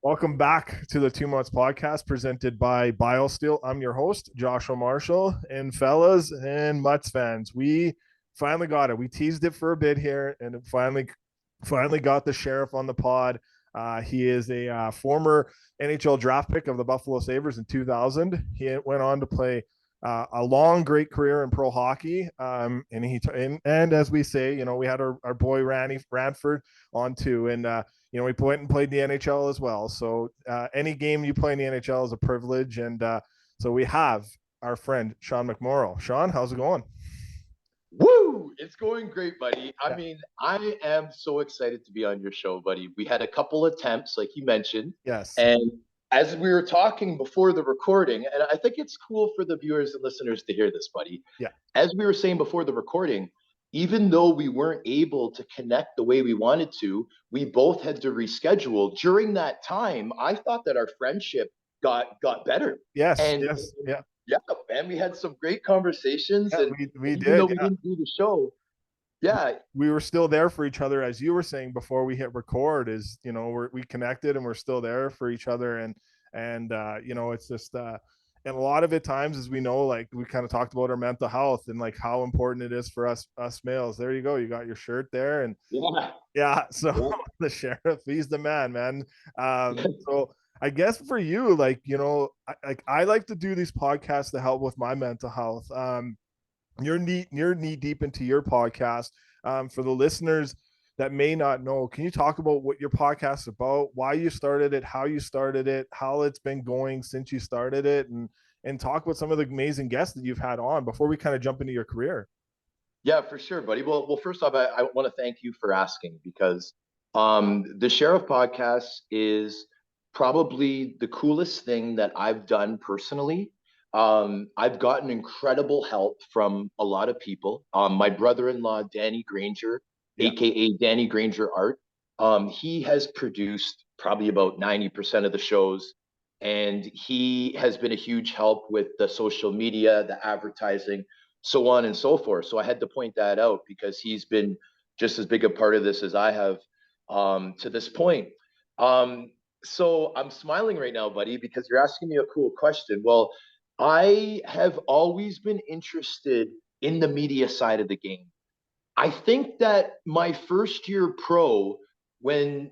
Welcome back to the 2 Months Podcast presented by BioSteel. I'm your host, Joshua Marshall. And fellas and Mutts fans, we finally got it. We teased it for a bit here, and it finally got the sheriff on the pod. He is a former NHL draft pick of the Buffalo Sabres in 2000. He went on to play a long, great career in pro hockey. And as we say, we had our boy Randy Ranford on too, and we went and played the NHL as well. So any game you play in the NHL is a privilege. And so we have our friend Sean McMorrow. Sean, how's it going? Woo! It's going great, buddy. I Yeah. mean, I am so excited to be on your show, buddy. We had a couple attempts, like you mentioned, Yes. and as we were talking before the recording, and I think it's cool for the viewers and listeners to hear this, buddy. Yeah. As we were saying before the recording, even though we weren't able to connect the way we wanted to, we both had to reschedule. During that time, I thought that our friendship got better. Yes. And Yes. Yeah. yeah, man, we had some great conversations. Yeah. And We even though did. we Yeah. didn't do the show, yeah, We were still there for each other, as you were saying before we hit record. We connected and we're still there for each other, and it's just and a lot of it times, as we know, like we kind of talked about our mental health and like how important it is for us males. There you go, you got your shirt there, and yeah, yeah, so yeah. the sheriff, he's the man. So I guess for you, I like to do these podcasts to help with my mental health. You're knee deep into your podcast. For the listeners that may not know, can you talk about what your podcast is about, why you started it, how you started it, how it's been going since you started it, and talk about some of the amazing guests that you've had on before we kind of jump into your career? Yeah, for sure, buddy. Well, first off, I want to thank you for asking because the Sheriff podcast is probably the coolest thing that I've done personally. I've gotten incredible help from a lot of people. My brother-in-law, Danny Granger, Yeah. aka Danny Granger Art, he has produced probably about 90% of the shows, and he has been a huge help with the social media, the advertising, so on and so forth. So I had to point that out because he's been just as big a part of this as I have to this point. So I'm smiling right now, buddy, because you're asking me a cool question. Well, I have always been interested in the media side of the game. I think that my first year pro, when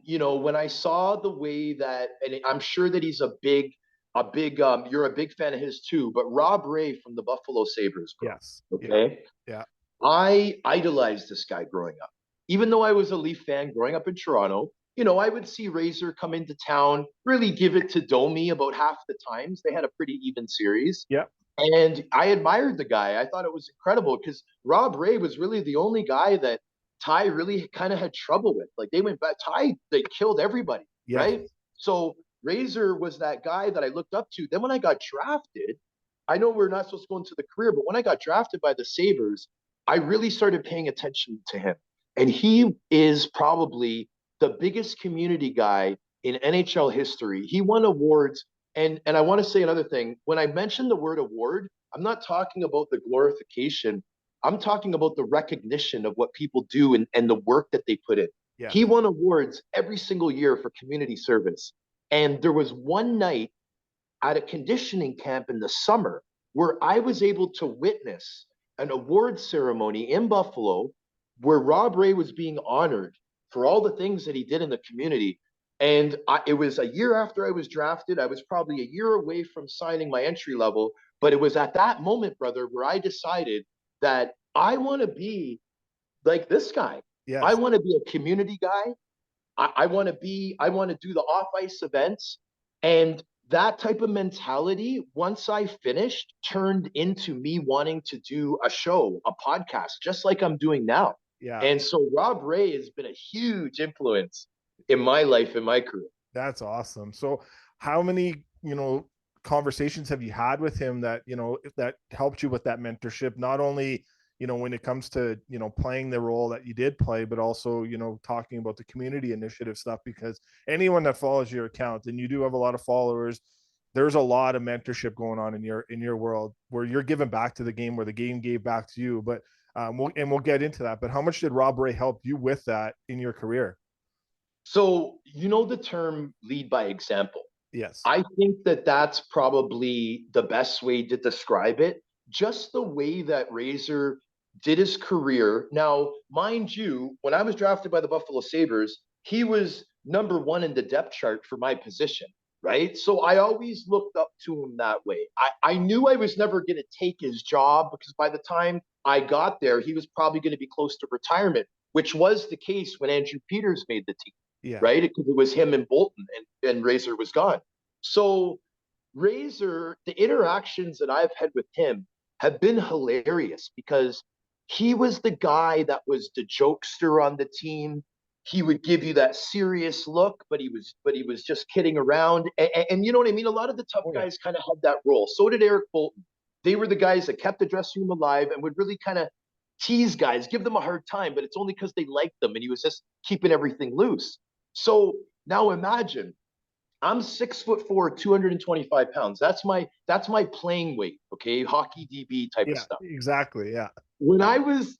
I saw the way that, and I'm sure that he's you're a big fan of his too, but Rob Ray from the Buffalo Sabres, bro. Yes. Yeah. Okay. Yeah. I idolized this guy growing up. Even though I was a Leaf fan growing up in Toronto, I would see Razor come into town, really give it to Domi about half the times. They had a pretty even series. Yeah. And I admired the guy. I thought it was incredible because Rob Ray was really the only guy that Ty really kind of had trouble with. Like they went back, Ty, they killed everybody, Yes. right? So Razor was that guy that I looked up to. Then when I got drafted, I know we're not supposed to go into the career, but when I got drafted by the Sabres, I really started paying attention to him. And he is probably the biggest community guy in NHL history. He won awards. And I want to say another thing. When I mention the word award, I'm not talking about the glorification. I'm talking about the recognition of what people do and the work that they put in. He Yes. won awards every single year for community service. And there was one night at a conditioning camp in the summer where I was able to witness an award ceremony in Buffalo where Rob Ray was being honored for all the things that he did in the community. And it was a year after I was drafted. I was probably a year away from signing my entry level. But it was at that moment, brother, where I decided that I want to be like this guy. I Yes. want to be a community guy. I want to do the off ice events. And that type of mentality, once I finished, turned into me wanting to do a show, a podcast, just like I'm doing now. Yeah. And so Rob Ray has been a huge influence in my life, in my career. That's awesome. So how many, conversations have you had with him that, that helped you with that mentorship, not only, when it comes to, playing the role that you did play, but also, talking about the community initiative stuff, because anyone that follows your account, and you do have a lot of followers, there's a lot of mentorship going on in your world where you're giving back to the game, where the game gave back to you. But we'll get into that. But how much did Rob Ray help you with that in your career? So, you know the term lead by example. Yes. I think that that's probably the best way to describe it. Just the way that Razor did his career. Now, mind you, when I was drafted by the Buffalo Sabres, he was number one in the depth chart for my position, right? So I always looked up to him that way. I knew I was never going to take his job because by the time I got there, he was probably going to be close to retirement, which was the case when Andrew Peters made the team, Yeah. right? Because it was him and Bolton, and Razor was gone. So Razor, the interactions that I've had with him have been hilarious because he was the guy that was the jokester on the team. He would give you that serious look, but he was just kidding around. And you know what I mean? A lot of the tough Oh yeah. guys kind of had that role. So did Eric Bolton. They were the guys that kept the dressing room alive and would really kind of tease guys, give them a hard time, but it's only because they liked them and he was just keeping everything loose. So now imagine I'm 6'4", 225 pounds. That's my playing weight. Okay, hockey DB type of Yeah, stuff. exactly. Yeah. When I was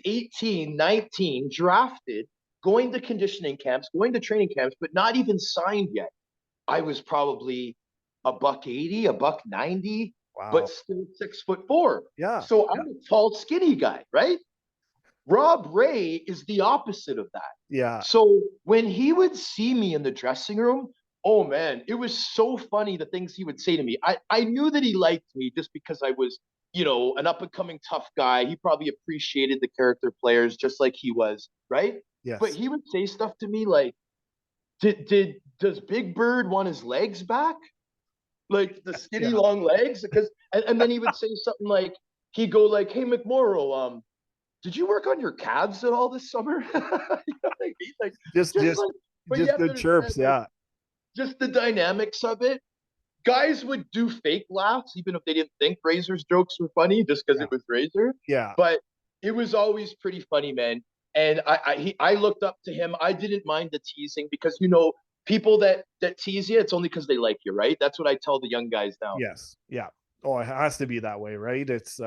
18, 19, drafted, going to conditioning camps, going to training camps, but not even signed yet. I was probably a buck 80, a buck 90, but Wow. still 6'4". Yeah. So I'm Yeah. a tall, skinny guy, right? Rob Ray is the opposite of that. Yeah. So when he would see me in the dressing room, oh man, it was so funny the things he would say to me. I knew that he liked me just because I was, an up and coming tough guy. He probably appreciated the character players just like he was, right? But Yes. he would say stuff to me like, does Big Bird want his legs back? Like the skinny Yeah. long legs? Because and then he would say something like he'd go like, "Hey McMorrow, did you work on your calves at all this summer?" You know what I mean? Like, Just just just like, but you just have the to understand, chirps. like, Yeah. just the dynamics of it. Guys would do fake laughs, even if they didn't think Razor's jokes were funny, just because Yeah. it was Razor. Yeah. But it was always pretty funny, man. And I looked up to him. I didn't mind the teasing because people that tease you, it's only because they like you, right? That's what I tell the young guys now. Yes. Yeah. Oh, it has to be that way, right? It's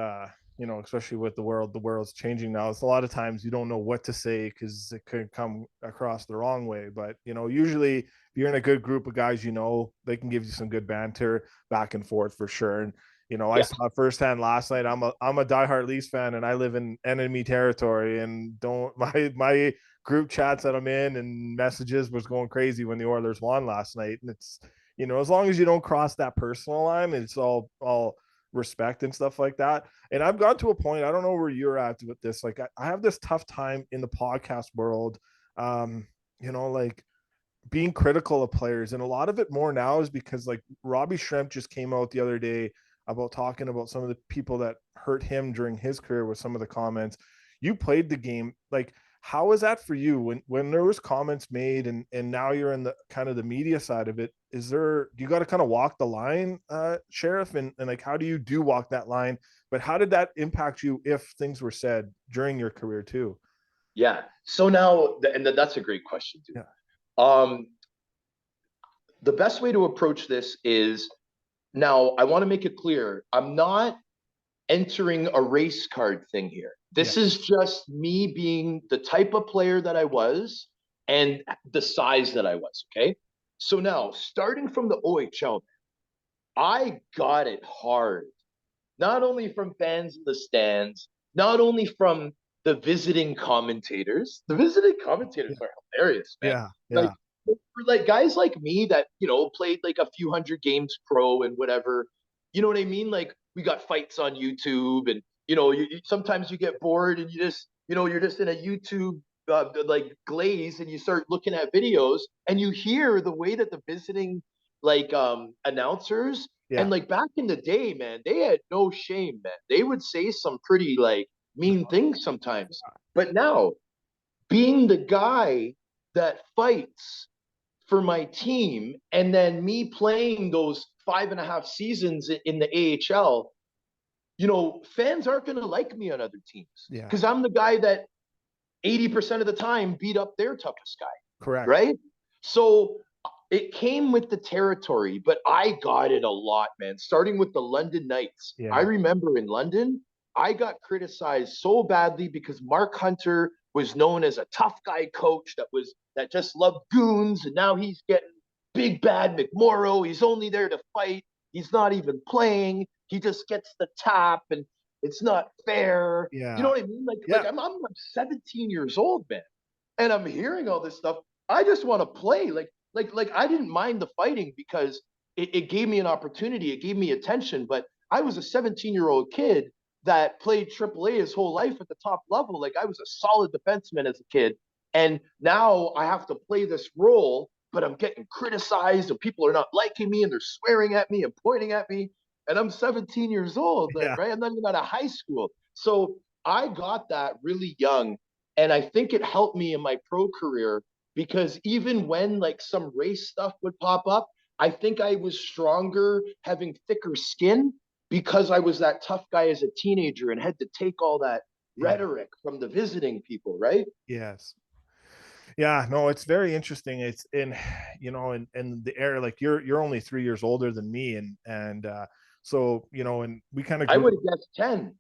especially with the world's changing now. It's a lot of times you don't know what to say because it could come across the wrong way. But usually if you're in a good group of guys, they can give you some good banter back and forth for sure. And I Yeah, saw it firsthand last night. I'm a diehard Leafs fan, and I live in enemy territory. And don't my group chats that I'm in and messages was going crazy when the Oilers won last night. And it's as long as you don't cross that personal line, it's all respect and stuff like that. And I've got to a point, I don't know where you're at with this. Like I have this tough time in the podcast world, like being critical of players. And a lot of it more now is because like Robbie Shrimp just came out the other day about talking about some of the people that hurt him during his career with some of the comments. You played the game. Like, how is that for you when there was comments made and now you're in the kind of the media side of it? Do you got to kind of walk the line, Sheriff? And like, how do you walk that line? But how did that impact you if things were said during your career too? yeah. So now, and that's a great question, dude. Yeah. Um, the best way to approach this is now. I want to make it clear. I'm not entering a race card thing here. Yeah. This is just me being the type of player that I was and the size that I was. Okay. So now, starting from the OHL, I got it hard, not only from fans in the stands, not only from the visiting commentators. The visiting commentators Yeah. are hilarious, man. Yeah. Like, Yeah. for like guys like me that played like a few hundred games pro and whatever. You know what I mean? Like we got fights on YouTube, and sometimes you get bored and you're just in a YouTube like glaze, and you start looking at videos, and you hear the way that the visiting like announcers and Yeah. like back in the day, man, they had no shame, man. They would say some pretty like mean things sometimes. But now, being the guy that fights for my team, and then me playing those 5.5 seasons in the AHL, fans aren't going to like me on other teams Yeah. because I'm the guy that 80% of the time beat up their toughest guy, Correct. right? So it came with the territory, but I got it a lot, man. Starting with the London Knights. I Yeah. remember in London, I got criticized so badly because Mark Hunter was known as a tough guy coach that just loved goons, and now he's getting big bad McMorrow. He's only there to fight. He's not even playing. He just gets the tap, and it's not fair. You know Yeah. what I mean? Like Yeah. I'm 17 years old, man, and I'm hearing all this stuff. I just want to play. Like I didn't mind the fighting because it gave me an opportunity. It gave me attention. But I was a 17-year-old kid that played AAA his whole life at the top level. Like I was a solid defenseman as a kid, and now I have to play this role, but I'm getting criticized, and people are not liking me, and they're swearing at me and pointing at me, and I'm 17 years old, Yeah. right? I'm not even out of high school, so I got that really young, and I think it helped me in my pro career because even when like some race stuff would pop up, I think I was stronger, having thicker skin because I was that tough guy as a teenager and had to take all that Yeah. rhetoric from the visiting people, right? Yes. Yeah, no, it's very interesting. It's in, in the era, like you're only 3 years older than me, and so and we kind of I grew. would have guessed 10.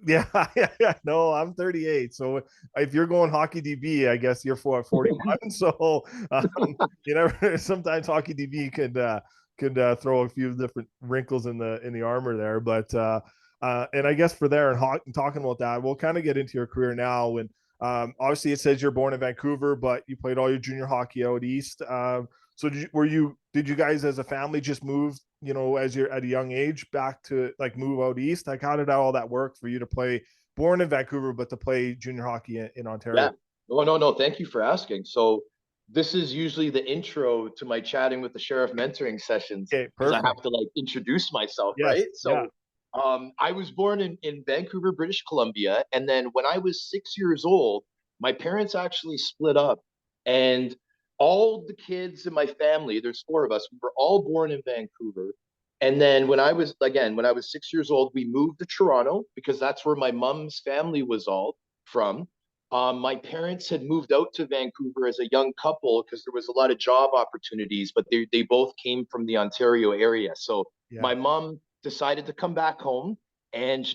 Yeah, yeah. No, I'm 38. So if you're going hockey DB, I guess you're 41. So sometimes hockey DB could throw a few different wrinkles in the armor there. But and I guess for there and talking about that, we'll kind of get into your career now. And obviously, it says you're born in Vancouver, but you played all your junior hockey out east. So did you guys as a family just move, as you're at a young age back to like move out east? Like how did all that work for you to play born in Vancouver, but to play junior hockey in Ontario? Yeah. No. Thank you for asking. So this is usually the intro to my chatting with the sheriff mentoring sessions Okay, because I have perfect. to like introduce myself, Yes. right? Yeah. So I was born in Vancouver, British Columbia. And then when I was 6 years old, my parents actually split up. And all the kids in my family, there's four of us, we were all born in Vancouver. And then when I was 6 years old, we moved to Toronto because that's where my mom's family was all from. My parents had moved out to Vancouver as a young couple because there was a lot of job opportunities, but they both came from the Ontario area. So Yeah. my mom decided to come back home, and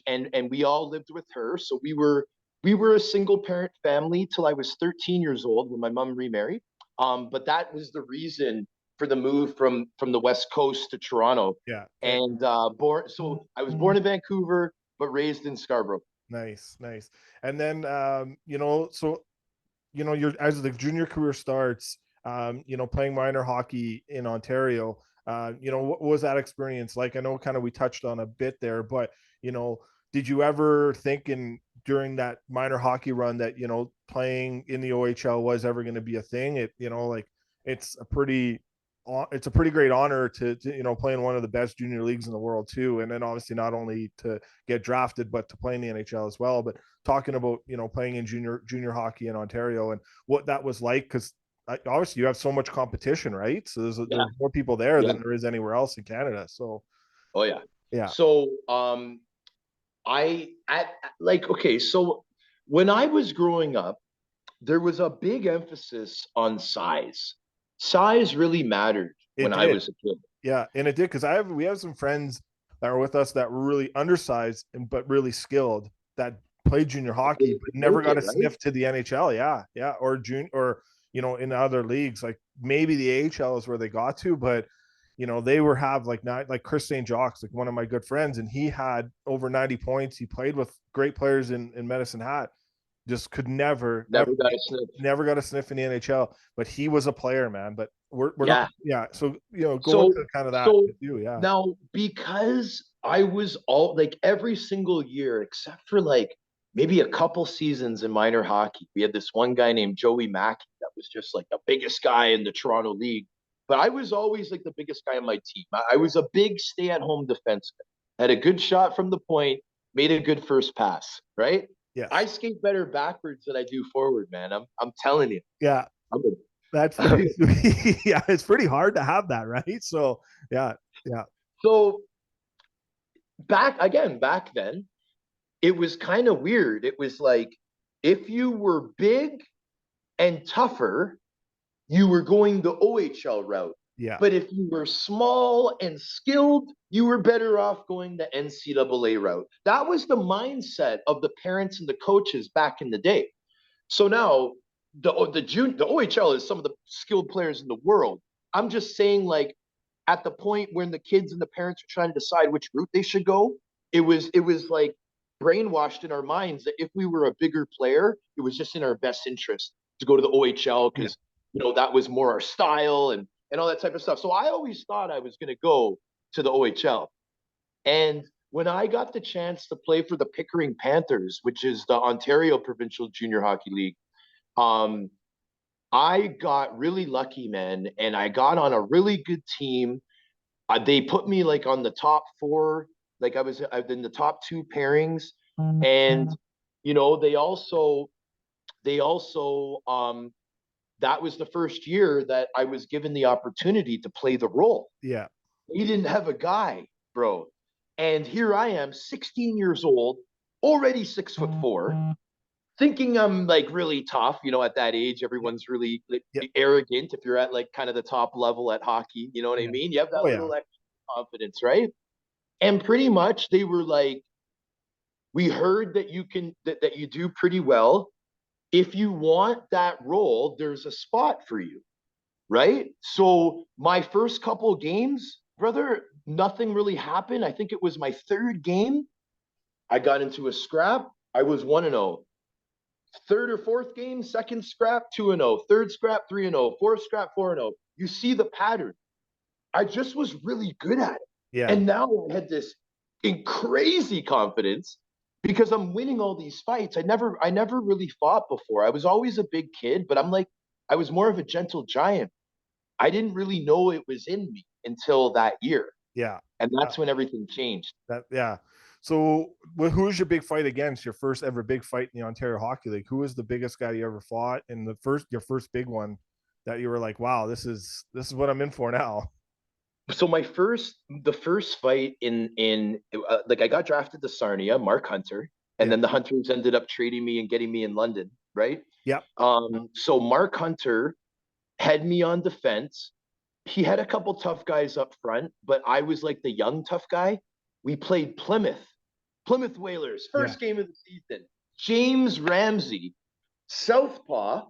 we all lived with her. So we were a single parent family till I was 13 years old when my mom remarried. But that was the reason for the move from the West Coast to Toronto. Yeah. Okay. And so I was born in Vancouver, but raised in Scarborough. Nice, nice. And then so you're as the junior career starts, playing minor hockey in Ontario. What was that experience like? I know kind of we touched on a bit there, but you know, did you ever think in during that minor hockey run that playing in the OHL was ever going to be a thing? Like it's a pretty it's a pretty great honor to play in one of the best junior leagues in the world too, and then obviously not only to get drafted but to play in the NHL as well. But talking about playing in junior hockey in Ontario and what that was like, because obviously you have so much competition, right? So Yeah, there's more people there yeah. than there is anywhere else in Canada. So Oh yeah. yeah, So I at like okay, so when I was growing up, there was a big emphasis on size. Size really mattered it when I did. was a kid. Yeah, and it did because we have some friends that were with us that were really undersized but really skilled that played junior hockey They but never make got it, a right? sniff to the NHL. Yeah, yeah, or junior or in other leagues like maybe the AHL is where they got to, but they were have like not like Chris St. Jacques, like one of my good friends, and he had over 90 points. He played with great players in Medicine Hat, just could never ever Never got a sniff. never got a sniff in the NHL, but he was a player, man. But we're not, Yeah. yeah. So go So into kind of that so with you, yeah, now because I was all like every single year except for like maybe a couple seasons in minor hockey, we had this one guy named Joey Mackey that was just like the biggest guy in the Toronto League. But I was always like the biggest guy on my team. I was a big stay-at-home defenseman. Had a good shot from the point, made a good first pass, right? I yes, skate better backwards than I do forward, man. I'm telling you. yeah. I'm That's a, pretty. Yeah, it's pretty hard to have that, right? So yeah, yeah, so back then, it was kind of weird. It was like if you were big and tougher, you were going the OHL route. yeah, But if you were small and skilled, you were better off going the NCAA route. That was the mindset of the parents and the coaches back in the day. So now the OHL is some of the skilled players in the world. I'm just saying, like, at the point when the kids and the parents are trying to decide which route they should go, it was like brainwashed in our minds that if we were a bigger player, it was just in our best interest to go to the OHL Yeah. because that was more our style and all that type of stuff. So I always thought I was going to go to the OHL. And when I got the chance to play for the Pickering Panthers, which is the Ontario Provincial Junior Hockey League, um, I got really lucky, man, and I got on a really good team. They put me like on the top four, like I've in the top two pairings, and they also that was the first year that I was given the opportunity to play the role. Yeah. He didn't have a guy, bro. And here I am, 16 years old, already 6'4", thinking I'm like really tough. At that age, everyone's really like, Yeah. arrogant if you're at like kind of the top level at hockey. You know what I Yeah. mean? You have that Oh yeah. little extra confidence, right? And pretty much they were like, we heard that that you do pretty well. If you want that role, there's a spot for you, right? So my first couple games, brother, nothing really happened. I think it was my third game. I got into a scrap. I was 1-0. Third or fourth game, second scrap, 2-0. Third scrap, 3-0. Fourth scrap, 4-0. You see the pattern. I just was really good at it. Yeah. And now I had this crazy confidence because I'm winning all these fights. I never really fought before. I was always a big kid, but I was more of a gentle giant. I didn't really know it was in me until that year. Yeah. And that's when everything changed. Yeah. So, who was your big fight against? Your first ever big fight in the Ontario Hockey League? Who was the biggest guy you ever fought? And your first big one that you were like, wow, this is what I'm in for now. So the first fight in like I got drafted to Sarnia, Mark Hunter, and Yeah. then the Hunters ended up trading me and getting me in London, right? Yeah. So Mark Hunter had me on defense. He had a couple tough guys up front, but I was like the young tough guy. We played Plymouth Whalers, Yeah. first game of the season. James Ramsey, Southpaw,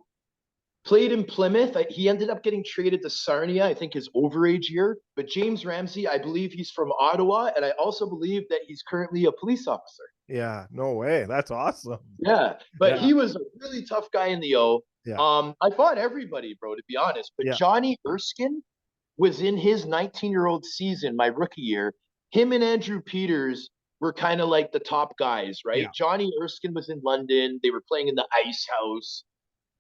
played in Plymouth. He ended up getting traded to Sarnia, I think his overage year. But James Ramsey, I believe he's from Ottawa, and I also believe that he's currently a police officer. Yeah. No way. That's awesome. Yeah, but Yeah. he was a really tough guy in the O. Yeah. I fought everybody, bro, to be honest. But Yeah. Johnny Erskine was in his 19-year-old season, my rookie year. Him and Andrew Peters were kind of like the top guys, right? Yeah. Johnny Erskine was in London. They were playing in the Ice House.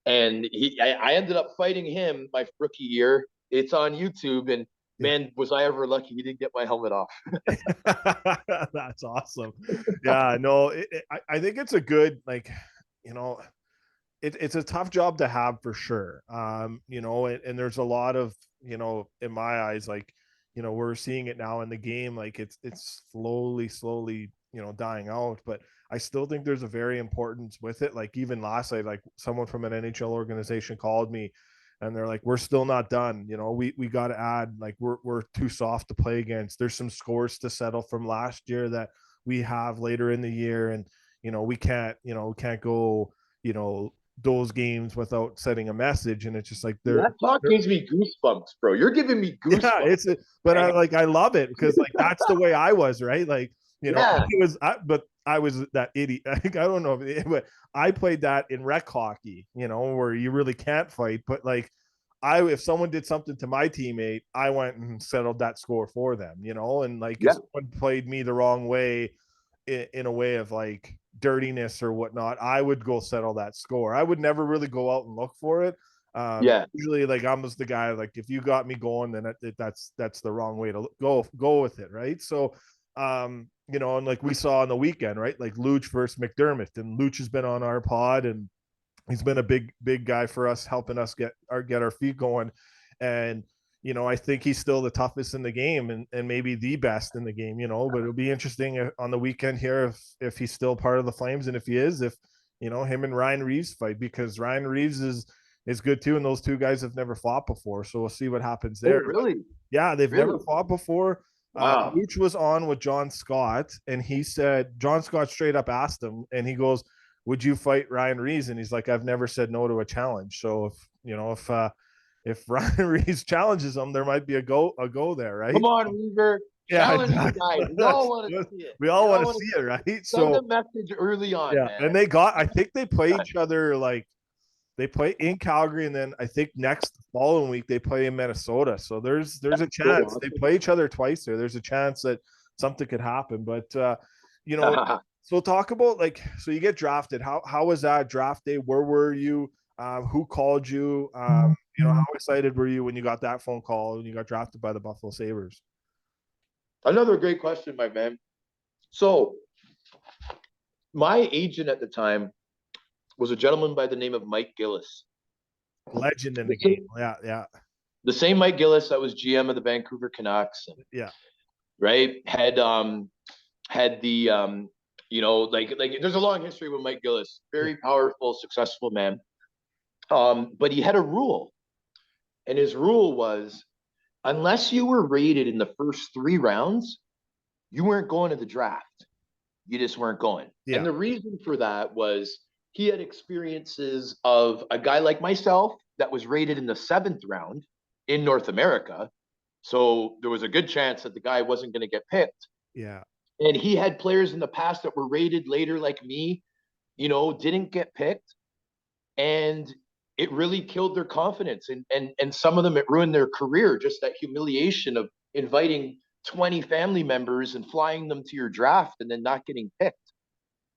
And I ended up fighting him my rookie year. It's on YouTube, and Yeah. man, was I ever lucky he didn't get my helmet off. That's awesome. Yeah. No, I think it's a good, like, you know, it's a tough job to have for sure. And there's a lot of, in my eyes, like, we're seeing it now in the game, like it's slowly, dying out, but I still think there's a very importance with it. Like even last night, like someone from an NHL organization called me and they're like, we're still not done. We got to add, like, we're too soft to play against. There's some scores to settle from last year that we have later in the year. And, we can't go, those games without setting a message. And it's just like That talk gives me goosebumps, bro. You're giving me goosebumps. yeah, but I love it because like that's the way I was, right? Like, Yeah. but I was that idiot. I don't know, but I played that in rec hockey, where you really can't fight. But like, if someone did something to my teammate, I went and settled that score for them, and like Yeah. if someone played me the wrong way, in a way of like dirtiness or whatnot, I would go settle that score. I would never really go out and look for it. Yeah. Usually, like I'm just the guy. Like if you got me going, then that's the wrong way to go with it, right? So, and like we saw on the weekend, right? Like Luch versus McDermott, and Luch has been on our pod, and he's been a big guy for us, helping us get our feet going. And I think he's still the toughest in the game, and maybe the best in the game. But it'll be interesting on the weekend here if he's still part of the Flames, and if he is, if him and Ryan Reeves fight, because Ryan Reeves is good too, and those two guys have never fought before, so we'll see what happens Oh, there. really? But yeah, they've Really? never fought before. Wow. Luch was on with John Scott, and he said John Scott straight up asked him, and he goes, would you fight Ryan Reeves? And he's like, I've never said no to a challenge. So if Ryan Reeves challenges him, there might be a go there, Come right? on, Weaver. Yeah, Challenge the exactly. guy. We all want to see it. We We all want all to want see to it, see it. right? Send So a message early on, yeah, and man. they got. I think they play each other like they play in Calgary, and then I think next following week they play in Minnesota. So there's a chance they play each other twice there. There's a chance that something could happen. But you know, so talk about like so you get drafted. How was that draft day? Where were you? Who called you? How excited were you when you got that phone call and you got drafted by the Buffalo Sabres? Another great question, my man. So my agent at the time was a gentleman by the name of Mike Gillis. Legend in the game. Yeah, yeah. The same Mike Gillis that was GM of the Vancouver Canucks. Yeah. Right? Had the like there's a long history with Mike Gillis. Very powerful, successful man. But he had a rule. And his rule was unless you were rated in the first 3 rounds, you weren't going to the draft. You just weren't going. Yeah. And the reason for that was he had experiences of a guy like myself that was rated in the 7th round in North America. So there was a good chance that the guy wasn't going to get picked. Yeah. And he had players in the past that were rated later, like me, didn't get picked. And it really killed their confidence. And some of them, it ruined their career, just that humiliation of inviting 20 family members and flying them to your draft and then not getting picked.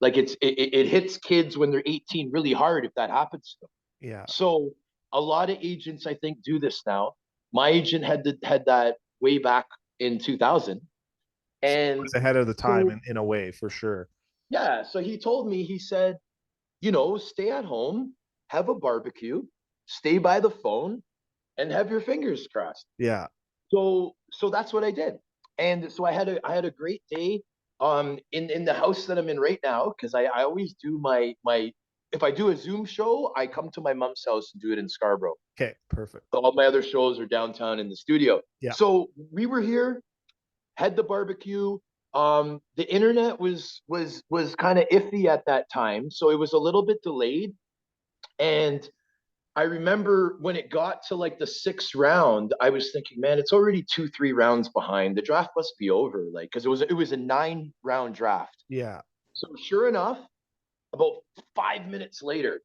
Like it hits kids when they're 18 really hard if that happens to them. Yeah. So a lot of agents, I think, do this now. My agent had that way back in 2000. And it was ahead of the time in a way, for sure. Yeah. So he told me, he said, stay at home, have a barbecue, stay by the phone, and have your fingers crossed. Yeah. So that's what I did. And so I had a great day in the house that I'm in right now, because I always do my if I do a Zoom show, I come to my mom's house and do it in Scarborough. Okay, perfect. So all my other shows are downtown in the studio. Yeah. So we were here, had the barbecue. The internet was kind of iffy at that time, so it was a little bit delayed. And I remember when it got to like the 6th round, I was thinking, man, it's already 2-3 rounds behind. The draft must be over, like, because it was a 9-round draft. Yeah. So sure enough, about 5 minutes later,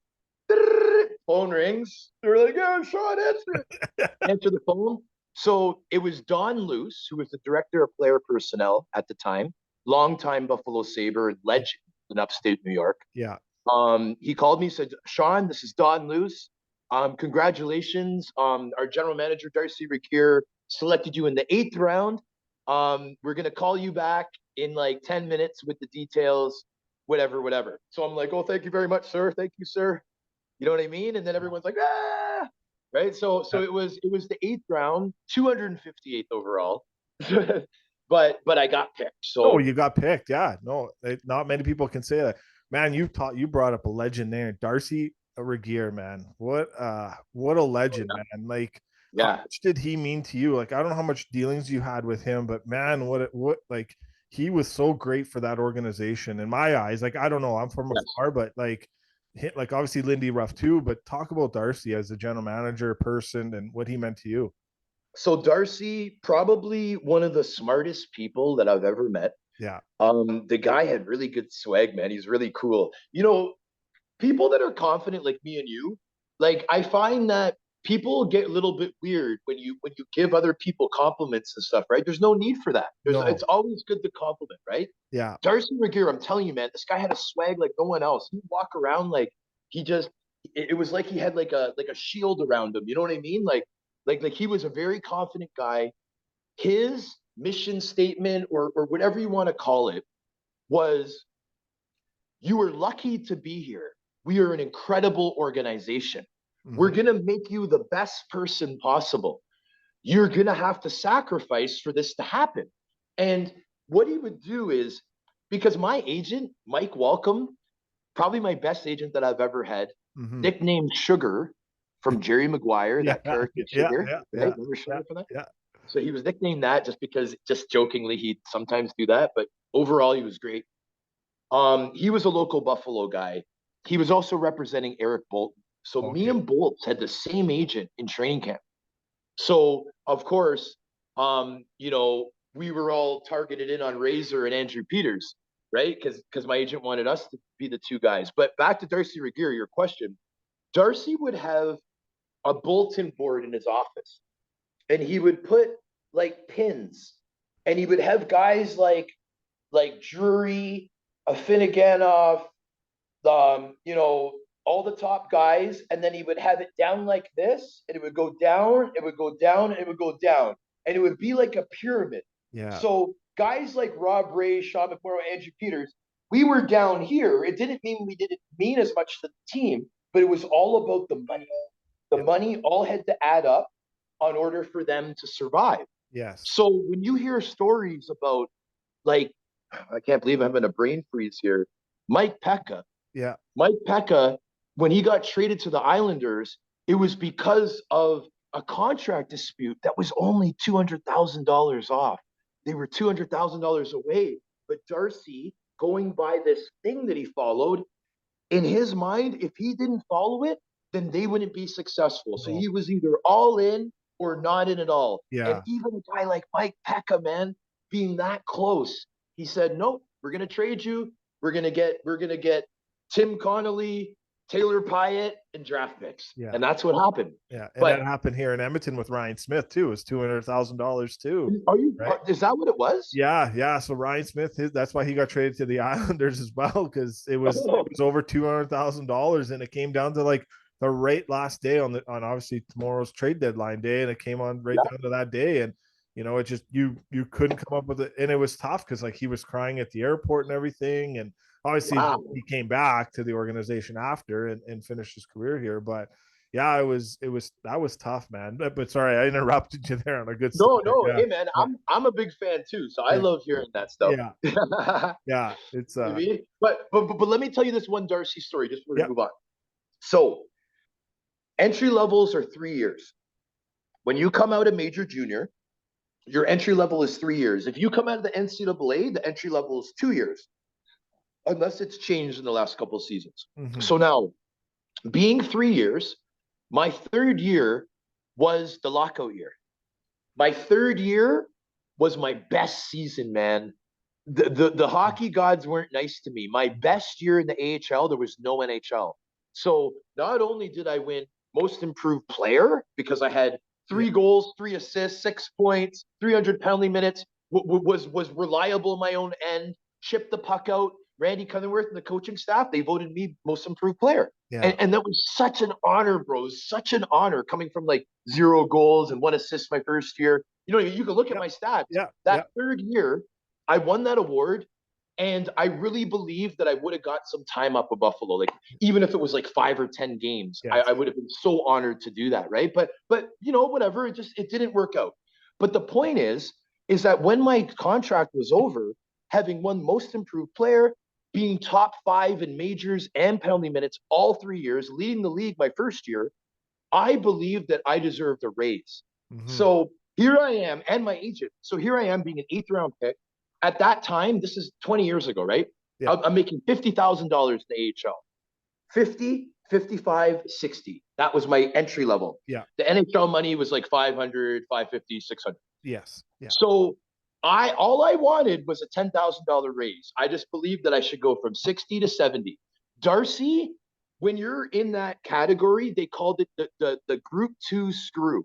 phone rings. They're like, "Yeah, Sean, answer it." Answer the phone. So it was Don Luce, who was the director of player personnel at the time, longtime Buffalo Sabre legend in upstate New York. Yeah. He called me, said, "Sean, this is Don Luce. Congratulations. Our general manager, Darcy Regier, selected you in the 8th round. We're going to call you back in like 10 minutes with the details, whatever. So I'm like, "Oh, thank you very much, sir. Thank you, sir." You know what I mean? And then everyone's like, "Ah!" Right? So it was the 8th round, 258th overall. but I got picked. So you got picked. Yeah. No, not many people can say that. Man, you brought up a legend there, Darcy Regier, man. What a legend, man. Like, how much did he mean to you? Like, I don't know how much dealings you had with him, but man, what like he was so great for that organization in my eyes. Like, I don't know, I'm from afar, but like obviously Lindy Ruff too, but talk about Darcy as a general manager, person, and what he meant to you. So Darcy, probably one of the smartest people that I've ever met. Yeah. The guy had really good swag, man. He's really cool. People that are confident like me and you, like I find that people get a little bit weird when you give other people compliments and stuff, right? There's no need for that. It's always good to compliment, right? Yeah. Darcy Regier, I'm telling you, man, this guy had a swag like no one else. He'd walk around like it was like he had like a shield around him. You know what I mean? Like he was a very confident guy. His mission statement or whatever you want to call it was, you are lucky to be here. We are an incredible organization. Mm-hmm. We're going to make you the best person possible. You're going to have to sacrifice for this to happen. And what he would do is, because my agent, Mike Welcome, probably my best agent that I've ever had, nicknamed Sugar from Jerry Maguire, that character Sugar. Right? Remember Sugar for that? Yeah. So he was nicknamed that just jokingly, he'd sometimes do that. But overall, he was great. He was a local Buffalo guy. he was also representing Eric Bolton. So me Okay. and Bolts had the same agent in training camp. So of course, we were all targeted in on Razor and Andrew Peters, right? Because my agent wanted us to be the two guys. But back to Darcy Regier, your question. Darcy would have a bulletin board in his office, and he would put like pins, and he would have guys like Drury, Afinogenov, all the top guys, and then he would have it down like this, and it would go down, it would go down, and it would go down, and it would be like a pyramid. Yeah. So guys like Rob Ray, Sean McMorrow, Andrew Peters, we were down here. It didn't mean we didn't mean as much to the team, but it was all about the money. The Yeah. money all had to add up in order for them to survive. Yes. So when you hear stories about, like, I can't believe I'm in a brain freeze here, Mike Pekka, Yeah. Mike Pekka, when he got traded to the Islanders, it was because of a contract dispute that was only $200,000 off. They were $200,000 away. But Darcy, going by this thing that he followed, in his mind, if he didn't follow it, then they wouldn't be successful. So No. he was either all in or not in at all. Yeah. And even a guy like Mike Pekka, man, being that close, he said, "Nope, we're gonna trade you. We're gonna get Tim Connolly, Taylor Pyatt, and draft picks." Yeah. And that's what happened. Yeah. And But that happened here in Edmonton with Ryan Smith too. It was $200,000 too. Right? Is that what it was? Yeah, yeah. So Ryan Smith, that's why he got traded to the Islanders as well, because it was over $200,000, and it came down to like the right last day on obviously tomorrow's trade deadline day, and it came on right down to that day, and it just you couldn't come up with it, and it was tough because like he was crying at the airport and everything, and obviously he came back to the organization after and finished his career here, but. Yeah, that was tough, man. But sorry, I interrupted you there on a good. No, Yeah. hey man, I'm a big fan too, so I love hearing that stuff. Yeah, yeah, it's but let me tell you this one Darcy story just before we move on. So entry levels are 3 years. When you come out of major junior, your entry level is 3 years. If you come out of the NCAA, the entry level is 2 years, unless it's changed in the last couple of seasons. Mm-hmm. So now, being 3 years, my third year was the lockout year. My third year was my best season, man. The hockey gods weren't nice to me. My best year in the AHL, there was no NHL. So not only did I win most improved player because I had 3 goals, 3 assists, 6 points, 300 penalty minutes, was reliable in my own end, chipped the puck out. Randy Cunningworth and the coaching staff, they voted me most improved player. Yeah. And that was such an honor, bro. Such an honor coming from like 0 goals and 1 assist my first year. You can look at my stats. That third year, I won that award. And I really believe that I would have got some time up with Buffalo. Like, even if it was like 5 or 10 games, I would have been so honored to do that. Right. But whatever, it didn't work out. But the point is that when my contract was over, having won most improved player, being top 5 in majors and penalty minutes all 3 years, leading the league my first year, I believed that I deserved a raise. Mm-hmm. So here I am, and my agent. So here I am being an 8th round pick. At that time, this is 20 years ago, right? Yeah. I'm making $50,000 in the AHL. 50, 55, 60. That was my entry level. Yeah. The NHL money was like 500, 550, 600. Yes. Yeah. So all I wanted was a $10,000 raise. I just believed that I should go from 60 to 70. Darcy, when you're in that category, they called it the Group 2 screw,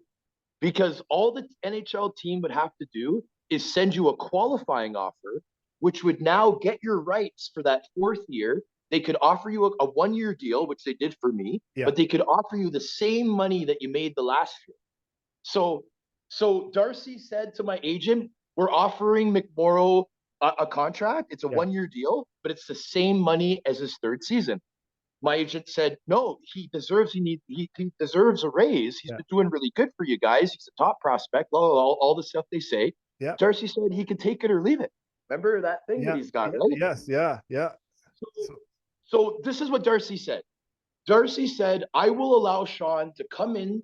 because all the NHL team would have to do is send you a qualifying offer, which would now get your rights for that 4th year. They could offer you a 1-year deal, which they did for me, but they could offer you the same money that you made the last year. So Darcy said to my agent, "We're offering McMorrow a contract. It's a 1-year deal, but it's the same money as his 3rd season." My agent said, "No, he deserves a raise. He's been doing really good for you guys. He's a top prospect, all the stuff they say." Yeah. Darcy said he could take it or leave it. Remember that thing that he's got, right? Yes, yeah. So this is what Darcy said. Darcy said, "I will allow Sean to come in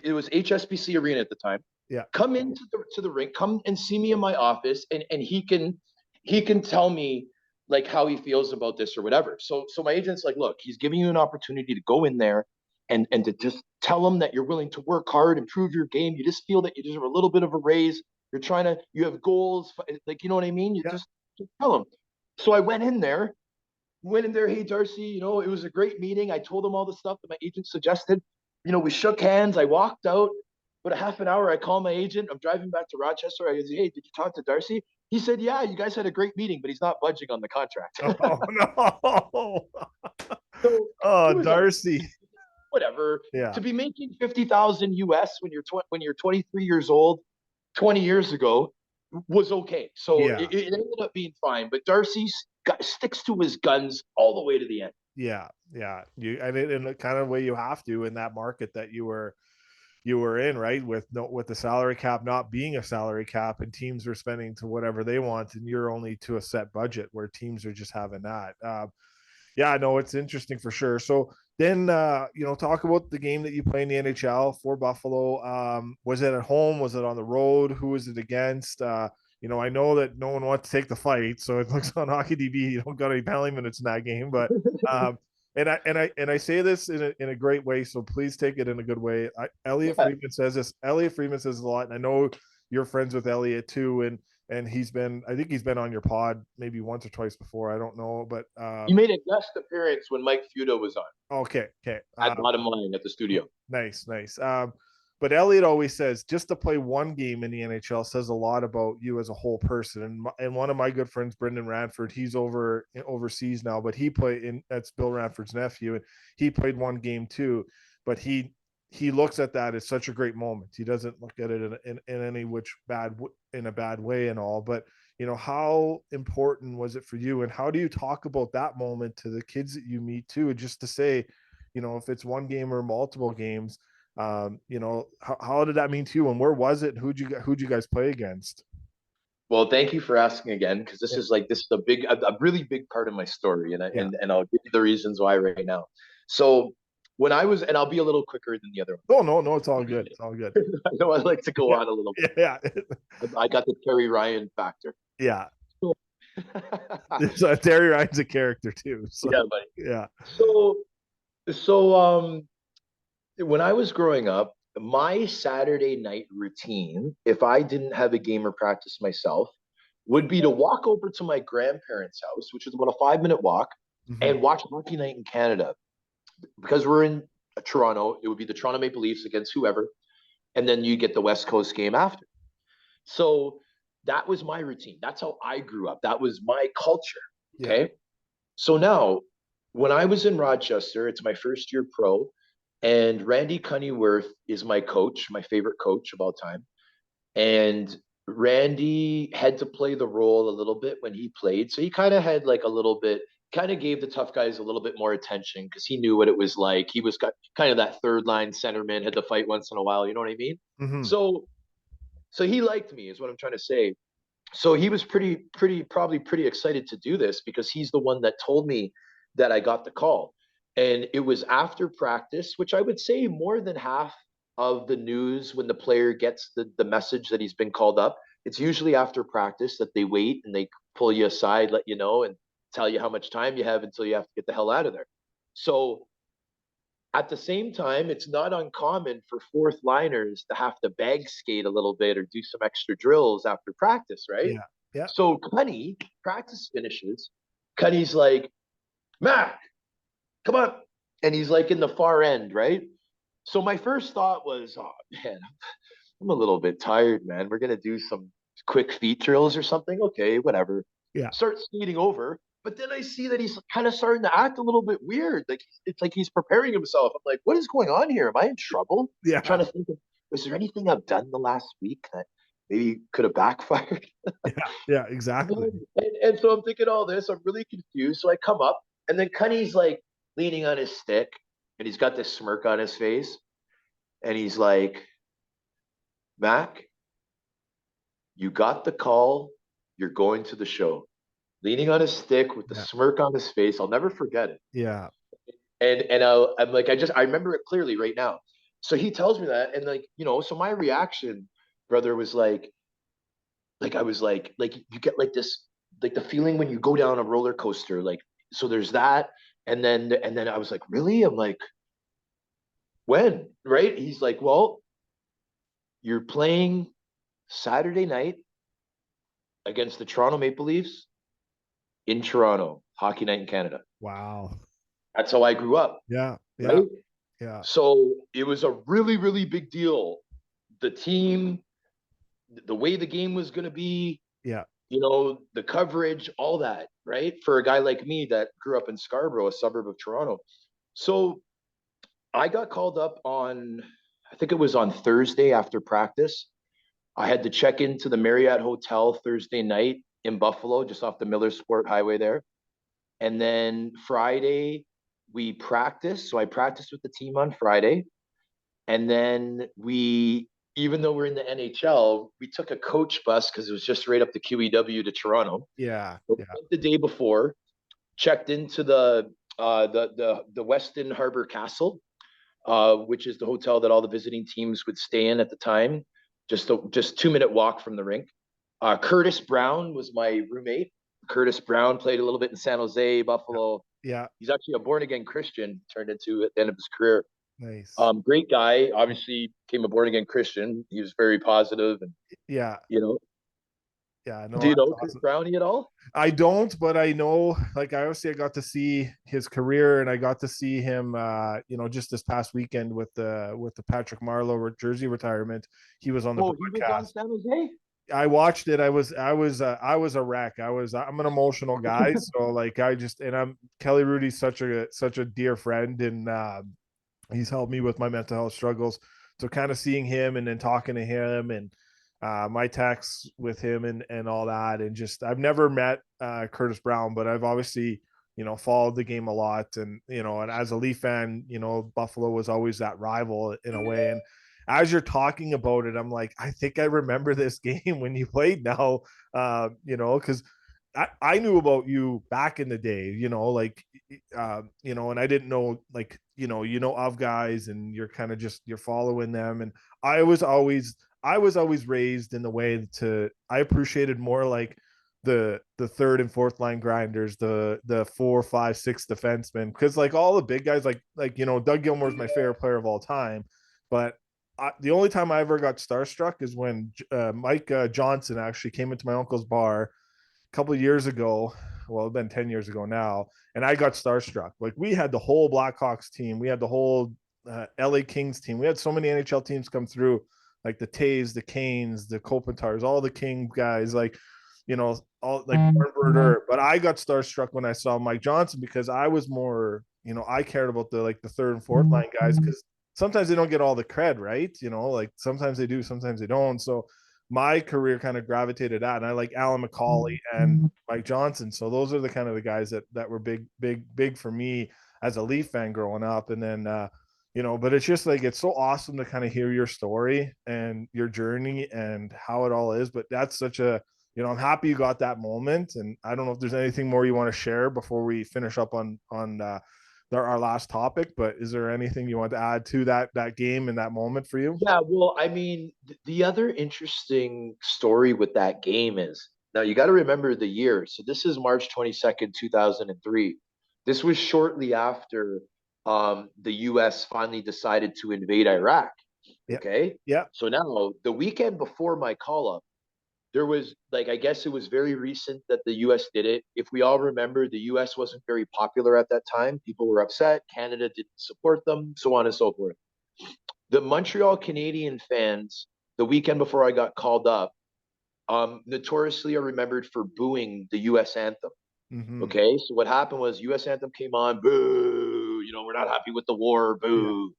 it was HSBC Arena at the time. Yeah. Come into the rink, come and see me in my office, and he can tell me like how he feels about this or whatever. So my agent's like, look, he's giving you an opportunity to go in there and to just tell him that you're willing to work hard, improve your game. You just feel that you deserve a little bit of a raise. You're trying to, you have goals, like, you know what I mean? You Yeah. just tell him. So I went in there, hey Darcy, it was a great meeting. I told him all the stuff that my agent suggested. We shook hands. I walked out. About a half an hour, I call my agent. I'm driving back to Rochester. I go, hey, did you talk to Darcy? He said, yeah, you guys had a great meeting, but he's not budging on the contract. Oh no. So it Oh, was Darcy. whatever. Yeah. To be making 50,000 US when you're 23 years old, 20 years ago, was okay. So Yeah. it ended up being fine. But Darcy sticks to his guns all the way to the end. Yeah. Yeah. You and in the kind of way you have to in that market that you were in, right? With the salary cap not being a salary cap and teams are spending to whatever they want, and you're only to a set budget where teams are just having that. Yeah, no, it's interesting for sure. So then, talk about the game that you play in the NHL for Buffalo. Was it at home? Was it on the road? Who was it against? I know that no one wants to take the fight, so it looks on HockeyDB you don't got any penalty minutes in that game. But and I say this in a great way, so please take it in a good way. Elliot Yeah. Friedman says this. Elliot Friedman says a lot, and I know you're friends with Elliot too, and I think he's been on your pod maybe once or twice before. I don't know, but He made a guest appearance when Mike Fuda was on okay. at Bottom Line at the studio. Nice. But Elliot always says just to play one game in the NHL says a lot about you as a whole person. And one of my good friends, Brendan Radford, he's overseas now, but he played that's Bill Radford's nephew, and he played one game too. But he looks at that as such a great moment. He doesn't look at it in any in a bad way and all. But how important was it for you, and how do you talk about that moment to the kids that you meet too, just to say, if it's one game or multiple games, how did that mean to you, and where was it? Who'd you guys play against? Well, thank you for asking again, because Yeah, this is a really big part of my story, and yeah. I'll give you the reasons why right now. So when I was, and I'll be a little quicker than the other Oh no, it's all good. It's all good. one. I know I like to go Yeah, on a little yeah, bit. I got the Terry Ryan factor. yeah. Yeah, So Terry Ryan's a character too. So buddy. yeah, So so when I was growing up, my Saturday night routine, if I didn't have a game or practice myself, would be to walk over to my grandparents' house, which is about a 5-minute walk, mm-hmm. and watch Hockey Night in Canada. Because we're in Toronto, it would be the Toronto Maple Leafs against whoever, and then you get the West Coast game after. So that was my routine. That's how I grew up. That was my culture. Yeah, Okay. So now, when I was in Rochester, it's my first year pro, and Randy Cunnyworth is my coach, my favorite coach of all time. And Randy had to play the role a little bit when he played. So he kind of had like a little bit, kind of gave the tough guys a little bit more attention because he knew what it was like. He was kind of that third line centerman, had to fight once in a while. You know what I mean? mm-hmm. So he liked me, is what I'm trying to say. So he was probably pretty excited to do this because he's the one that told me that I got the call. And it was after practice, which I would say more than half of the news when the player gets the message that he's been called up, it's usually after practice that they wait and they pull you aside, let you know, and tell you how much time you have until you have to get the hell out of there. So at the same time, it's not uncommon for fourth liners to have to bag skate a little bit or do some extra drills after practice, right? Yeah, yeah, So Cunny, practice finishes. Cunny's like, Mac, come on. And he's like in the far end, right? So my first thought was, oh man, I'm a little bit tired, man. We're gonna do some quick feet drills or something. Okay, whatever. yeah, Start skating over. But then I see that he's kind of starting to act a little bit weird. Like it's like he's preparing himself. I'm like, what is going on here? Am I in trouble? I'm yeah, trying to think of, was there anything I've done the last week that maybe could have backfired? yeah. Exactly. And so I'm thinking all this. I'm really confused. So I come up, and then Cunny's like leaning on his stick, and he's got this smirk on his face, and he's like, Mac, you got the call. You're going to the show. Leaning on his stick with the Yeah, smirk on his face. I'll never forget it. yeah, I'm like, I remember it clearly right now. So he tells me that, and like, so my reaction, brother, was like I was like you get like this like the feeling when you go down a roller coaster, like, so there's that. And then I was like, really? I'm like, when? Right? He's like, well, you're playing Saturday night against the Toronto Maple Leafs in Toronto, hockey night in Canada. Wow. That's how I grew up, Yeah. Yeah. right? Yeah. So it was a really, really big deal. The team, the way the game was going to be, Yeah. the coverage, all that, right? For a guy like me that grew up in Scarborough, a suburb of Toronto. So I got called up on, I think it was on Thursday after practice. I had to check into the Marriott Hotel Thursday night in Buffalo, just off the Miller Sport Highway there. And then Friday, we practiced. So I practiced with the team on Friday. And then even though we're in the NHL, we took a coach bus because it was just right up the QEW to Toronto. Yeah. So Yeah. the day before, checked into the Weston Harbor Castle, which is the hotel that all the visiting teams would stay in at the time. Just 2-minute walk from the rink. Curtis Brown was my roommate. Curtis Brown played a little bit in San Jose, Buffalo. Yeah. He's actually a born again Christian, turned into at the end of his career. Nice. Great guy. Obviously, became a born again Christian. He was very positive, and Yeah. you know. Yeah. No, Do you that's know Chris awesome. Brownie at all? I don't, but I know, like, I obviously I got to see his career, and I got to see him, just this past weekend with the Patrick Marleau jersey retirement. He was on the Oh, he was on broadcast. San Jose. I watched it. I was a wreck. I'm an emotional guy, so like I'm Kelly Rudy's such a dear friend, and he's helped me with my mental health struggles. So kind of seeing him and then talking to him and my texts with him and all that, and just I've never met Curtis Brown, but I've obviously followed the game a lot, and as a Leaf fan, Buffalo was always that rival in a way. And as you're talking about it, I'm like, I think I remember this game when you played now, because I knew about you back in the day, and I didn't know, like, of guys, and you're kind of just you're following them. And I was always I was always raised in the way I appreciated more like the third and fourth line grinders, the 4, 5, 6 defensemen, because like all the big guys, Doug Gilmour's my favorite player of all time, but the only time I ever got starstruck is when Mike Johnson actually came into my uncle's bar couple of years ago. Well, it's been 10 years ago now. And I got starstruck. Like, we had the whole Blackhawks team. We had the whole LA Kings team. We had so many NHL teams come through, like the Tays, the Canes, the Kopitars, all the King guys, like, all like but I got starstruck when I saw Mike Johnson, because I was more, I cared about the third and fourth line guys, because sometimes they don't get all the cred, right? Like sometimes they do, sometimes they don't. So my career kind of gravitated at, and I like Alan McCauley and Mike Johnson. So those are the kind of the guys that were big for me as a Leaf fan growing up. And then but it's just like, it's so awesome to kind of hear your story and your journey and how it all is. But that's such a, I'm happy you got that moment. And I don't know if there's anything more you want to share before we finish up on our last topic, but is there anything you want to add to that game and that moment for you? Yeah, well, I mean, the other interesting story with that game is, now you got to remember the year. So this is March 22nd, 2003. This was shortly after the US finally decided to invade Iraq. Yeah. Okay. Yeah. So now, the weekend before my call up, there was, like, I guess it was very recent that the US did it. If we all remember, the US wasn't very popular at that time. People were upset. Canada didn't support them, so on and so forth. The Montreal Canadian fans, the weekend before I got called up, notoriously are remembered for booing the US anthem. Mm-hmm. Okay. So what happened was, US anthem came on, boo, we're not happy with the war, Yeah. boo.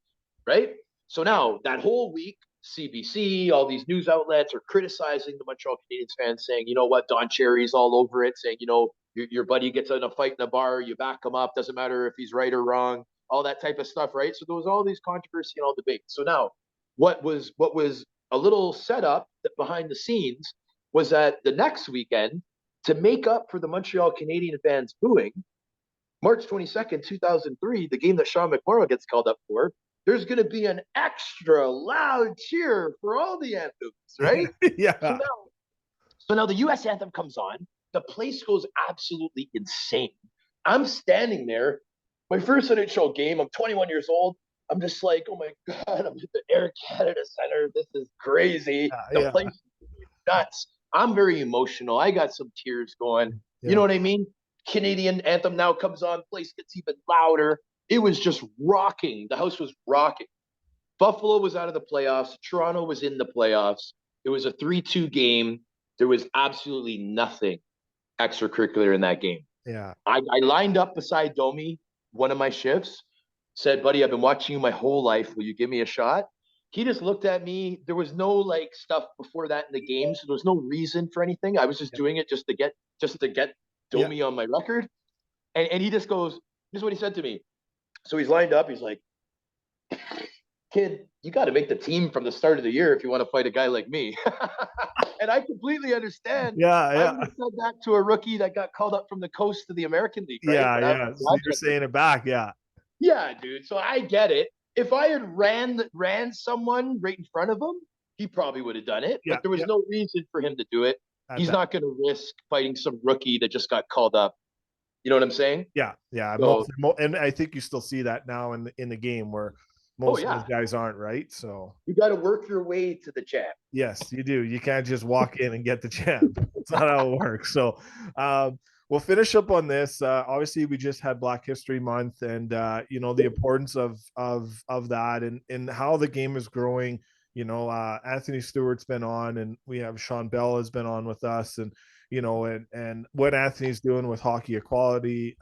Right? So now that whole week, CBC, all these news outlets are criticizing the Montreal Canadiens fans, saying, you know what, Don Cherry's all over it, saying, your buddy gets in a fight in a bar, you back him up, doesn't matter if he's right or wrong, all that type of stuff, right? So there was all these controversy and all debate. So now, what was a little setup behind the scenes was that the next weekend, to make up for the Montreal Canadian fans booing, March 22nd, 2003, the game that Sean McMorrow gets called up for, there's going to be an extra loud cheer for all the anthems, right? So Yeah. now, so now the U.S. anthem comes on. the place goes absolutely insane. I'm standing there, my first NHL game. I'm 21 years old. I'm just like, oh my God, I'm at the Air Canada Center. This is crazy. The Yeah. place is nuts. I'm very emotional. I got some tears going. You know Yeah. what I mean? Canadian anthem now comes on, place gets even louder. It was just rocking. The house was rocking. Buffalo was out of the playoffs. Toronto was in the playoffs. It was a 3-2 game. There was absolutely nothing extracurricular in that game. Yeah. I lined up beside Domi one of my shifts, said, buddy, I've been watching you my whole life. Will you give me a shot? He just looked at me. There was no like stuff before that in the game, so there was no reason for anything. I was just doing it just to get Yeah. Domi on my record. And he just goes, this is what he said to me. So he's lined up, he's like, kid, you got to make the team from the start of the year if you want to fight a guy like me. And I completely understand. Yeah. I Yeah. would have said that to a rookie that got called up from the coast to the American League, right? Yeah. When I was Yeah. a So you're graduate. saying it back. Yeah. Yeah, dude. So I get it. If I had ran someone right in front of him, he probably would have done it. Yeah. But there was Yeah. no reason for him to do it. At He's that. not going to risk fighting some rookie that just got called up. You know what I'm saying? Yeah. Yeah. So, And I think you still see that now in the game where oh most of those yeah, guys aren't, right? So you got to work your way to the champ. yes, you do. You can't just walk in and get the champ. That's not how it works. So we'll finish up on this. Obviously, we just had Black History Month, and the importance of that and how the game is growing. Anthony Stewart's been on, and we have Sean Bell has been on with us, and and what Anthony's doing with hockey equality.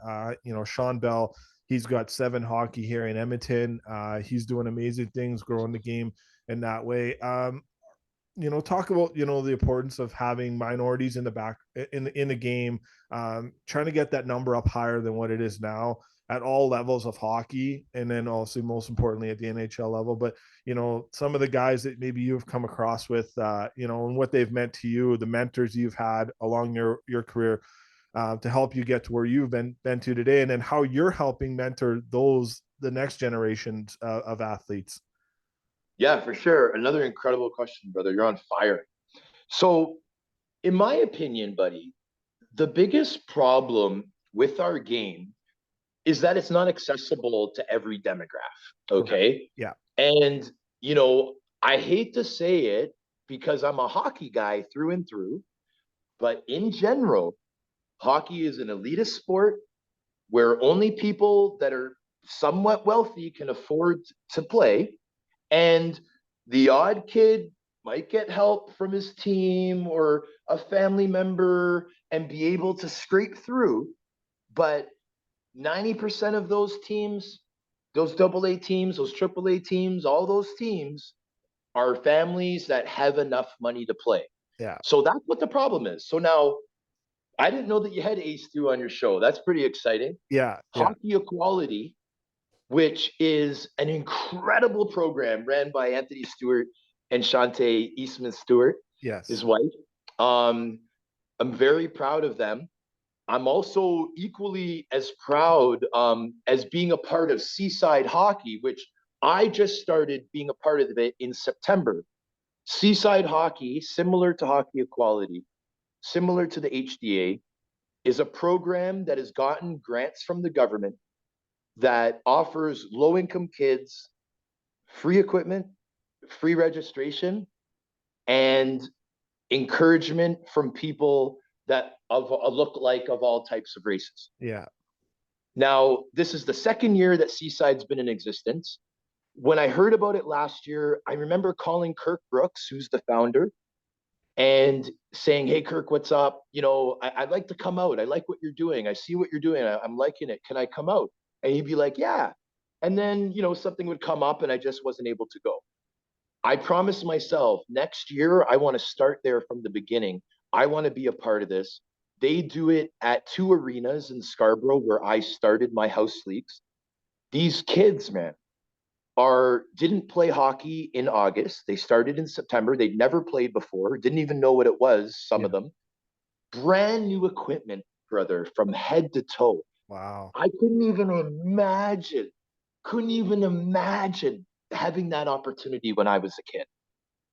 Sean Bell, he's got 7 hockey here in Edmonton. He's doing amazing things, growing the game in that way. Talk about the importance of having minorities in the back in the game, trying to get that number up higher than what it is now at all levels of hockey, and then also most importantly at the NHL level. But some of the guys that maybe you've come across with, and what they've meant to you, the mentors you've had along your career, to help you get to where you've been to today, and then how you're helping mentor the next generations of athletes. Yeah, for sure. Another incredible question, brother. You're on fire. So, in my opinion, buddy, the biggest problem with our game is that it's not accessible to every demographic. Correct. Okay. Yeah. And, I hate to say it because I'm a hockey guy through and through, but in general, hockey is an elitist sport where only people that are somewhat wealthy can afford to play. And the odd kid might get help from his team or a family member and be able to scrape through. But 90% of those teams, those AA teams, those AAA teams, all those teams are families that have enough money to play. Yeah. So that's what the problem is. So now I didn't know that you had Ace 2 on your show. That's pretty exciting. Yeah. Yeah. Hockey Equality, which is an incredible program ran by Anthony Stewart and Shantae Eastman Stewart, Yes. his wife. I'm very proud of them. I'm also equally as proud as being a part of Seaside Hockey, which I just started being a part of it in September. Seaside Hockey, similar to Hockey Equality, similar to the HDA, is a program that has gotten grants from the government that offers low-income kids free equipment, free registration, and encouragement from people that look like of all types of races. Yeah. Now, this is the second year that Seaside's been in existence. When I heard about it last year, I remember calling Kirk Brooks, who's the founder, and saying, hey, Kirk, what's up? I'd like to come out. I like what you're doing. I see what you're doing. I'm liking it. Can I come out? And he'd be like, yeah. And then, something would come up and I just wasn't able to go. I promised myself next year, I want to start there from the beginning. I want to be a part of this. They do it at 2 arenas in Scarborough where I started my house leagues. These kids, man, didn't play hockey in August. They started in September. They'd never played before, didn't even know what it was, some Yeah. of them. Brand new equipment, brother, from head to toe. Wow. I couldn't even imagine having that opportunity when I was a kid.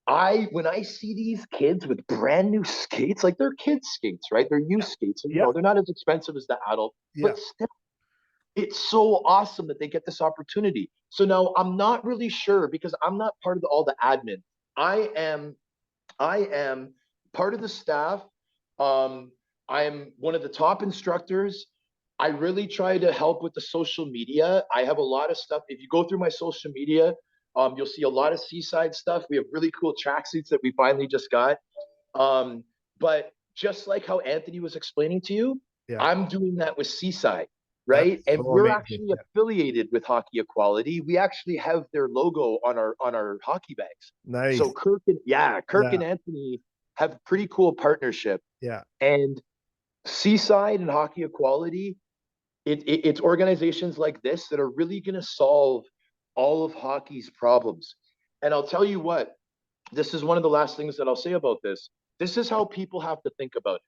when I see these kids with brand new skates, like they're kids skates, right? They're Yeah. used skates, and Yeah. they're not as expensive as the adult, Yeah. but still, it's so awesome that they get this opportunity. So now I'm not really sure because I'm not part of all the admin. I am I am part of the staff. Um, I am one of the top instructors. I really try to help with the social media. I have a lot of stuff. If you go through my social media, you'll see a lot of seaside stuff. We have really cool tracksuits that we finally just got. Um, but just like how Anthony was explaining to you, Yeah. I'm doing that with Seaside, That's right? And so we're amazing. actually Yeah. affiliated with Hockey Equality. We actually have their logo on our hockey bags. So Nice. Kirk Yeah. and Anthony have a pretty cool partnership. Yeah. And Seaside and Hockey Equality, it's organizations like this that are really going to solve all of hockey's problems. And I'll tell you what, this is one of the last things that I'll say about this. This is how people have to think about it.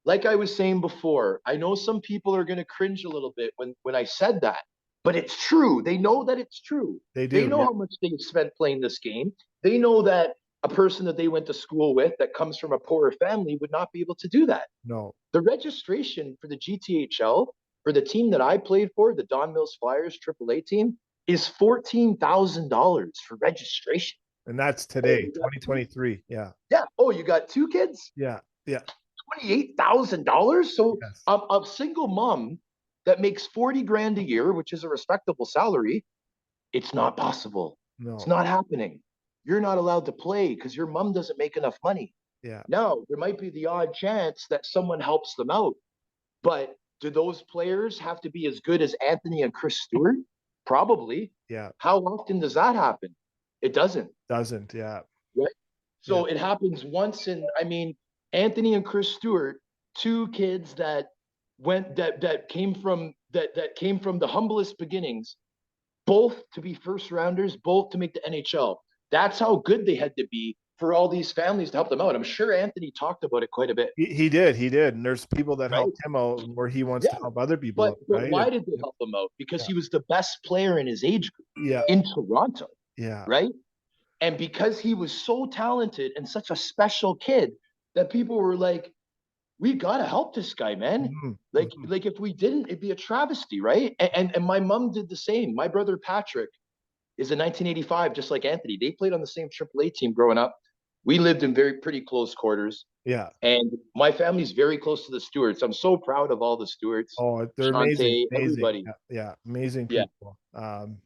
Like I was saying before, I know some people are going to cringe a little bit when I said that, but it's true. They know that it's true. They They do. know Yeah. how much they've spent playing this game. They know that a person that they went to school with that comes from a poorer family would not be able to do that. No. The registration for the GTHL for the team that I played for, the Don Mills Flyers AAA team, is $14,000 for registration. And that's Oh, today, you got two? 2023. Yeah. Yeah. Oh, you got two kids? Yeah. Yeah. $28,000. So Yes. a single mom that makes 40 grand a year, which is a respectable salary, it's not possible. It's No. not happening. You're not allowed to play because your mom doesn't make enough money. Yeah. Now, there might be the odd chance that someone helps them out, but do those players have to be as good as Anthony and Chris Stewart? Probably. Yeah. How often does that happen? It doesn't. Doesn't. Yeah. Right? Yeah. So it happens once in, I mean, Anthony and Chris Stewart, two kids that that came from the humblest beginnings, both to be first rounders, both to make the NHL. That's how good they had to be for all these families to help them out. I'm sure Anthony talked about it quite a bit, He did. He did. And there's people that right? helped him out where he wants Yeah. to help other people But out, but right? why And did they help him out? Because yeah. he was the best player in his age group Yeah. in Toronto, Yeah. right? And because he was so talented and such a special kid that people were like, we gotta help this guy, man. Mm-hmm. Like, Mm-hmm. like if we didn't, it'd be a travesty, right? And my mom did the same. My brother Patrick is in 1985, just like Anthony. They played on the same AAA team growing up. We lived in very pretty close quarters, Yeah. and my family's very close to the Stewarts. I'm so proud of all the Stewarts, Oh, they're amazing. Shantae, Amazing. everybody. Yeah. Yeah. Amazing Yeah. people.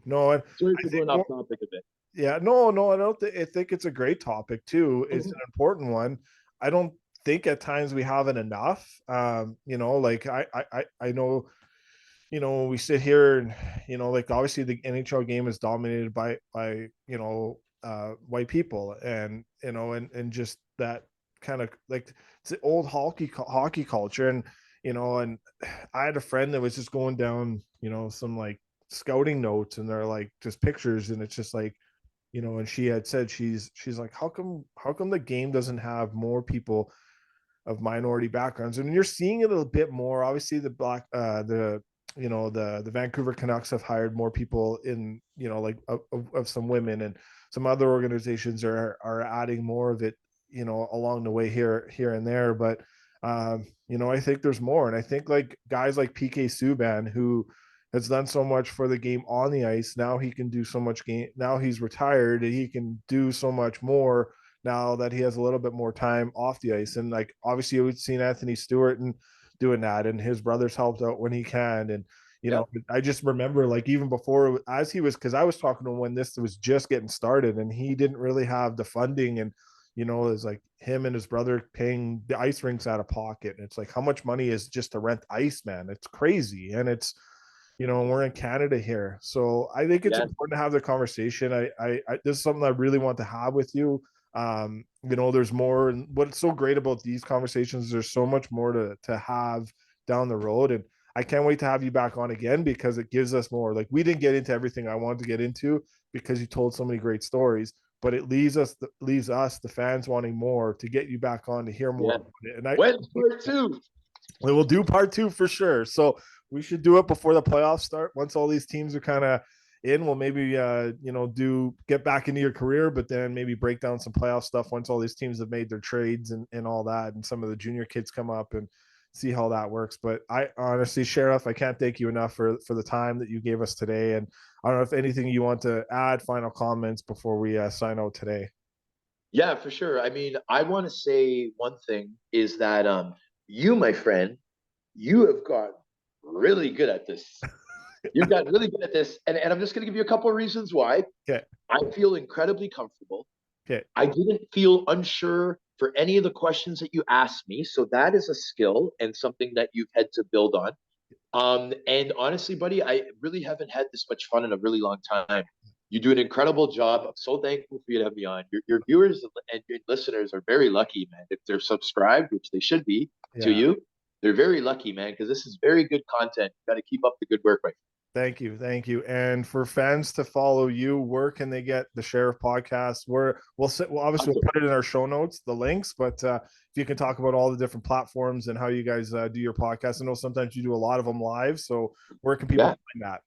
No, and Sorry I for think, going off topic a bit. yeah, no, I don't I think it's a great topic too. It's an Mhm. important one. I don't think at times we have it enough. Like I know, we sit here and, like obviously the NHL game is dominated by, white people and, and just that kind of like it's the old hockey culture. And I had a friend that was just going down, some like scouting notes and they're like just pictures and it's just like, and she had said she's like, how come the game doesn't have more people of minority backgrounds? And you're seeing it a bit more. Obviously, the Vancouver Canucks have hired more people in, like of some women, and some other organizations are adding more of it, along the way here and there. But I think there's more, and I think like guys like PK Subban who has done so much for the game on the ice. Now he can do so much game. Now he's retired and he can do so much more now that he has a little bit more time off the ice. And like obviously we've seen Anthony Stewart and doing that, and his brothers helped out when he can. And Yep. I just remember like even before as he was, because I was talking to him when this was just getting started and he didn't really have the funding, and it's like him and his brother paying the ice rinks out of pocket. And it's like how much money is just to rent ice, man? It's crazy. And it's we're in Canada here. So I think it's Yeah. important to have the conversation. This is something I really want to have with you. There's more, and what's so great about these conversations, there's so much more to have down the road. And I can't wait to have you back on again because it gives us more. Like we didn't get into everything I wanted to get into because you told so many great stories, but it leaves us the fans wanting more to get you back on to hear more Yeah. about it. And I When's part two? we will do part two for sure. So we should do it before the playoffs start. Once all these teams are kind of, in, we'll maybe do get back into your career, but then maybe break down some playoff stuff once all these teams have made their trades and all that, and some of the junior kids come up, and see how that works. But I honestly, Sheriff, I can't thank you enough for the time that you gave us today. And I don't know if anything you want to add, final comments before we sign out today. Yeah, for sure. I mean, I want to say one thing is that you, my friend, you have got really good at this. You've got really good at this. And I'm just going to give you a couple of reasons why. Okay. I feel incredibly comfortable. Okay. I didn't feel unsure for any of the questions that you asked me. So that is a skill and something that you've had to build on. And honestly, buddy, I really haven't had this much fun in a really long time. You do an incredible job. I'm so thankful for you to have me on. Your viewers and your listeners are very lucky, man. If they're subscribed, which they should be to Yeah. you, they're very lucky, man, because this is very good content. You got to keep up the good work, my friend. Thank you. Thank you. And for fans to follow you, where can they get the Sheriff podcast? Where we'll obviously we'll put it in our show notes, the links, but if you can talk about all the different platforms and how you guys do your podcast. I know sometimes you do a lot of them live. So where can people Yeah. find that?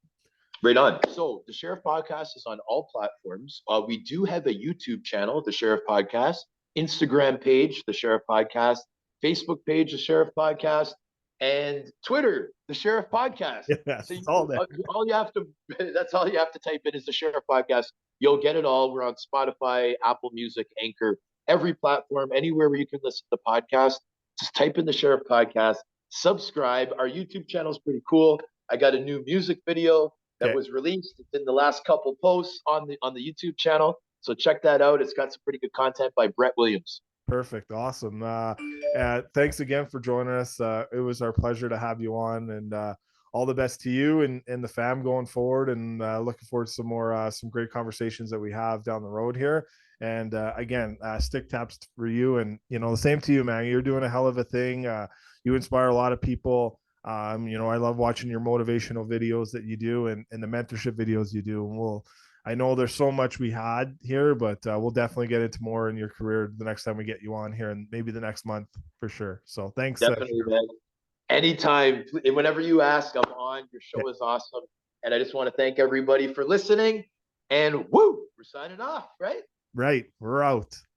Right on. So the Sheriff Podcast is on all platforms. We do have a YouTube channel, the Sheriff Podcast, Instagram page, the Sheriff Podcast, Facebook page, the Sheriff Podcast, and Twitter, the Sheriff Podcast. Yes, So it's all there. all you have to that's all you have to type in is the Sheriff Podcast. You'll get it all. We're on Spotify, Apple Music, Anchor, every platform, anywhere where you can listen to the podcast. Just type in the Sheriff Podcast, subscribe. Our YouTube channel is pretty cool. I got a new music video that was released. It's in the last couple posts on the YouTube channel. So check that out. It's got some pretty good content by Brett Williams. Perfect. Awesome. Thanks again for joining us. It was our pleasure to have you on, and all the best to you and the fam going forward, and looking forward to some great conversations that we have down the road here. And again, stick taps for you, and the same to you, man. You're doing a hell of a thing. You inspire a lot of people. I love watching your motivational videos that you do, and the mentorship videos you do. And I know there's so much we had here, but we'll definitely get into more in your career the next time we get you on here, and maybe the next month for sure. So thanks. Definitely, man. Anytime, whenever you ask, I'm on. Your show is awesome. And I just want to thank everybody for listening. And woo, we're signing off, right? Right. We're out.